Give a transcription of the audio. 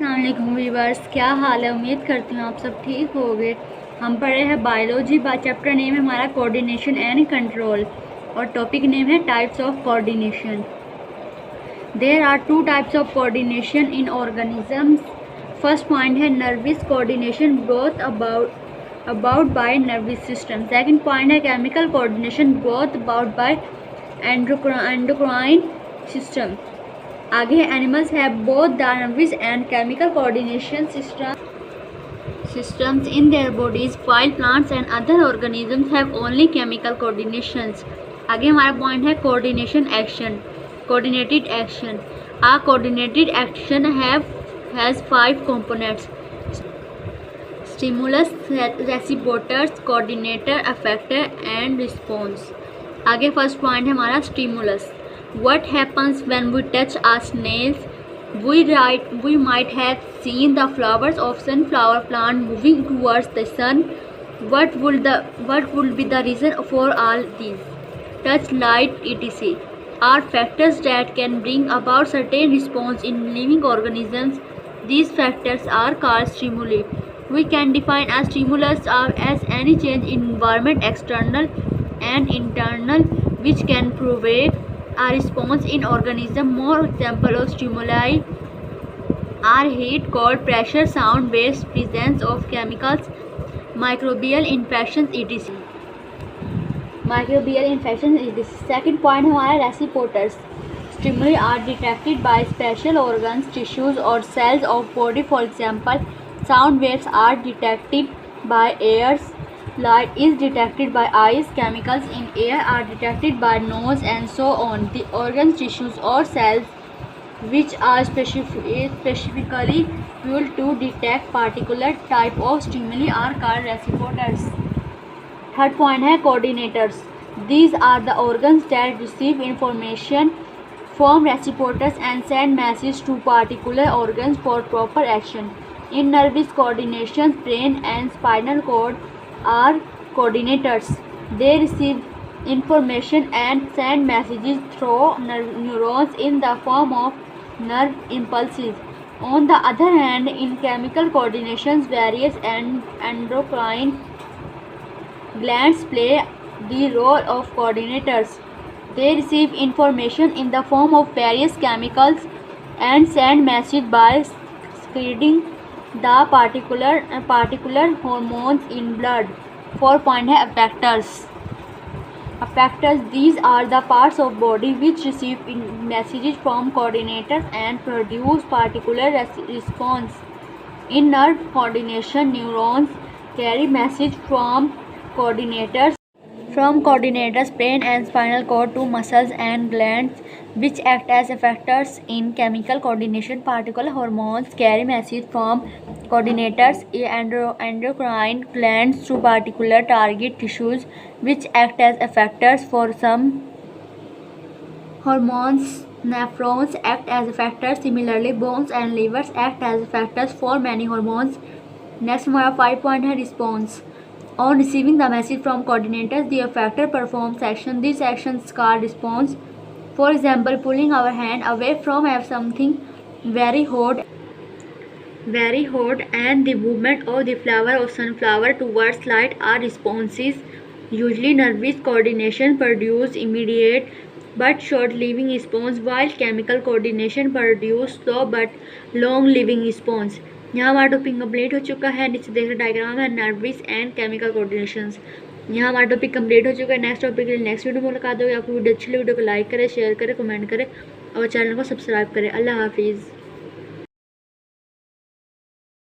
अस्सलामुअलैकुम व्यूअर्स, क्या हाल है। उम्मीद करती हूँ आप सब ठीक होंगे। हम पढ़े हैं बायोलॉजी। चैप्टर नेम है हमारा कोऑर्डिनेशन एंड कंट्रोल और टॉपिक नेम है types of coordination. There are two types of coordination in organisms. First point है nervous coordination brought about by nervous system. Second point है chemical coordination brought about by endocrine system. आगे animals have both the nervous and chemical coordination systems in their bodies, while plants and other organisms have only chemical coordinations. आगे हमारा point है coordination action, coordinated action. A coordinated action has 5 components: stimulus, reciprocators, coordinator, effector and response. आगे first point है हमारा stimulus. What happens when we touch a snail? We might have seen the flowers of sunflower plant moving towards the sun. What would be the reason for all these? Touch, light, etc. are factors that can bring about certain response in living organisms. These factors are called stimuli. We can define a stimulus as any change in environment, external and internal, which can provoke a response in organism. More example of stimuli are heat, cold, pressure, sound, waves, presence of chemicals, microbial infections etc. Second point हमारा रेसिप्रोटर्स। Stimuli are detected by special organs, tissues or cells of body. For example, sound waves are detected by ears, light is detected by eyes, chemicals in air are detected by nose, and so on. The organs, tissues or cells which are specifically built to detect particular type of stimuli are called receptors. Third point है coordinators. These are the organs that receive information from receptors and send messages to particular organs for proper action. In nervous coordination, brain and spinal cord are coordinators. They receive information and send messages through neurons in the form of nerve impulses. On the other hand, in chemical coordinations, various endocrine glands play the role of coordinators. They receive information in the form of various chemicals and send messages by secreting the particular hormones in blood. 4 point है effectors. These are the parts of body which receive messages from coordinators and produce particular response. In nerve coordination, neurons carry message from coordinators, brain and spinal cord to muscles and glands which act as effectors. In chemical coordination, particular hormones carry message from coordinators and endocrine glands to particular target tissues which act as effectors. For some hormones, nephrons act as effectors. Similarly, bones and livers act as effectors for many hormones. Next हमारा 5 point है response. On receiving the message from coordinators, the effector performs action. These actions called response. For example, pulling our hand away from something very hot and the movement of the flower of sunflower towards light are responses. Usually nervous coordination produces immediate but short-living response, while chemical coordination produces slow but long-living response. यहाँ हमारा topic complete हो चुका है। नीचे देख रहे diagram है nervous and chemical coordinations. यहाँ हमारा टॉपिक कंप्लीट हो चुका है। नेक्स्ट टॉपिक के लिए नेक्स्ट वीडियो में मुलाकात होगी। आपको वीडियो अच्छी लगी वीडियो को लाइक करें, शेयर करें, कमेंट करें और चैनल को सब्सक्राइब करें। अल्लाह हाफिज़।